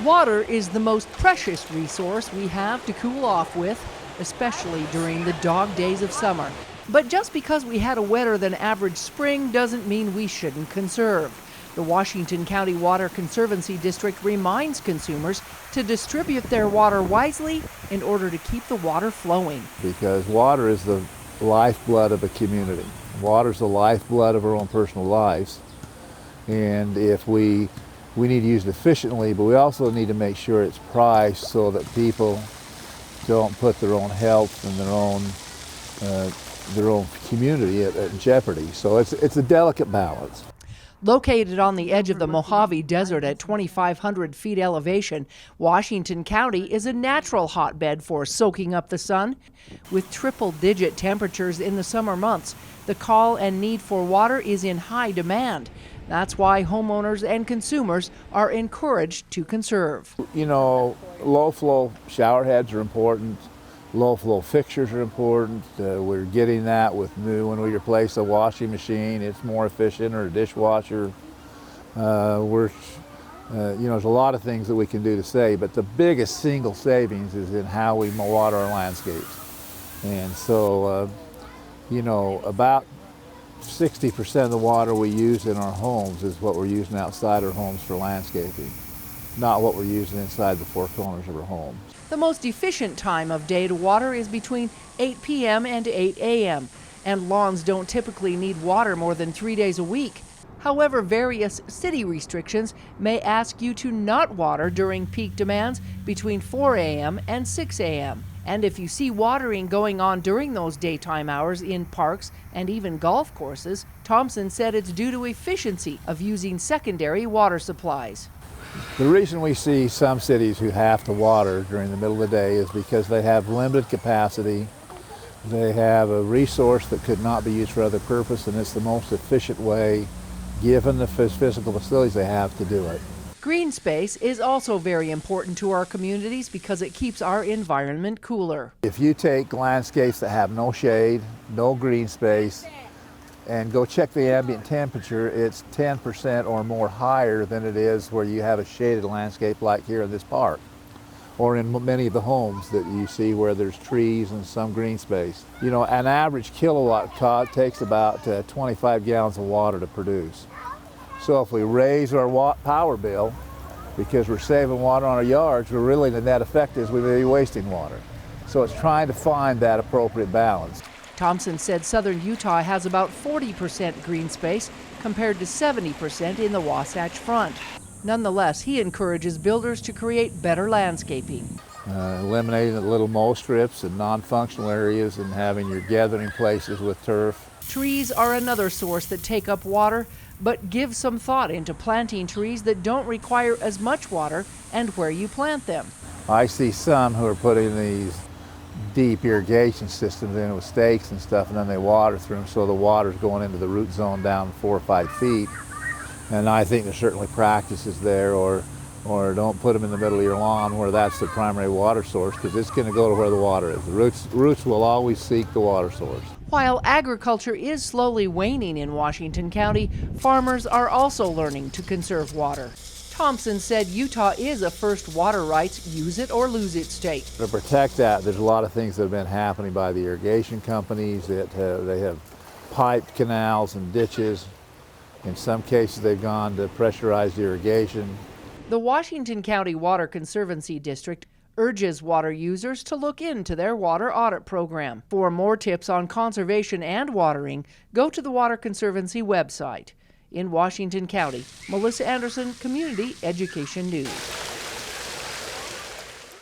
Water is the most precious resource we have to cool off with, especially during the dog days of summer. But just because we had a wetter than average spring doesn't mean we shouldn't conserve. The Washington County Water Conservancy District reminds consumers to distribute their water wisely in order to keep the water flowing. Because water is the lifeblood of a community. Water is the lifeblood of our own personal lives. And if we need to use it efficiently, but we also need to make sure it's priced so that people don't put their own health and their own community at jeopardy. So it's a delicate balance. Located on the edge of the Mojave Desert at 2,500 feet elevation, Washington County is a natural hotbed for soaking up the sun. With triple-digit temperatures in the summer months, the call and need for water is in high demand. That's why homeowners and consumers are encouraged to conserve. You know, low-flow shower heads are important. Low-flow fixtures are important. We're getting that with when we replace a washing machine, it's more efficient, or a dishwasher. There's a lot of things that we can do to save, but the biggest single savings is in how we water our landscapes. And so, about 60% of the water we use in our homes is what we're using outside our homes for landscaping, not what we're using inside the four corners of our homes. The most efficient time of day to water is between 8 p.m. and 8 a.m., and lawns don't typically need water more than 3 days a week. However, various city restrictions may ask you to not water during peak demands between 4 a.m. and 6 a.m. And if you see watering going on during those daytime hours in parks and even golf courses, Thompson said it's due to efficiency of using secondary water supplies. The reason we see some cities who have to water during the middle of the day is because they have limited capacity. They have a resource that could not be used for other purpose, and it's the most efficient way, given the physical facilities they have, to do it. Green space is also very important to our communities because it keeps our environment cooler. If you take landscapes that have no shade, no green space, and go check the ambient temperature, it's 10% or more higher than it is where you have a shaded landscape like here in this park, or in many of the homes that you see where there's trees and some green space. You know, an average kilowatt takes about 25 gallons of water to produce. So if we raise our power bill because we're saving water on our yards, the net effect is we may be wasting water. So it's trying to find that appropriate balance. Thompson said southern Utah has about 40% green space compared to 70% in the Wasatch Front. Nonetheless, he encourages builders to create better landscaping. Eliminating the little mow strips and non-functional areas and having your gathering places with turf. Trees are another source that take up water, but give some thought into planting trees that don't require as much water and where you plant them. I see some who are putting these deep irrigation systems in with stakes and stuff, and then they water through them so the water's going into the root zone down 4 or 5 feet. And I think there's certainly practices there, or don't put them in the middle of your lawn where that's the primary water source, because it's going to go to where the water is. The roots will always seek the water source. While agriculture is slowly waning in Washington County, farmers are also learning to conserve water. Thompson said Utah is a first water rights use it or lose it state. To protect that, there's a lot of things that have been happening by the irrigation companies. They have piped canals and ditches. In some cases, they've gone to pressurized irrigation. The Washington County Water Conservancy District urges water users to look into their water audit program. For more tips on conservation and watering, go to the Water Conservancy website. In Washington County, Melissa Anderson, Community Education News.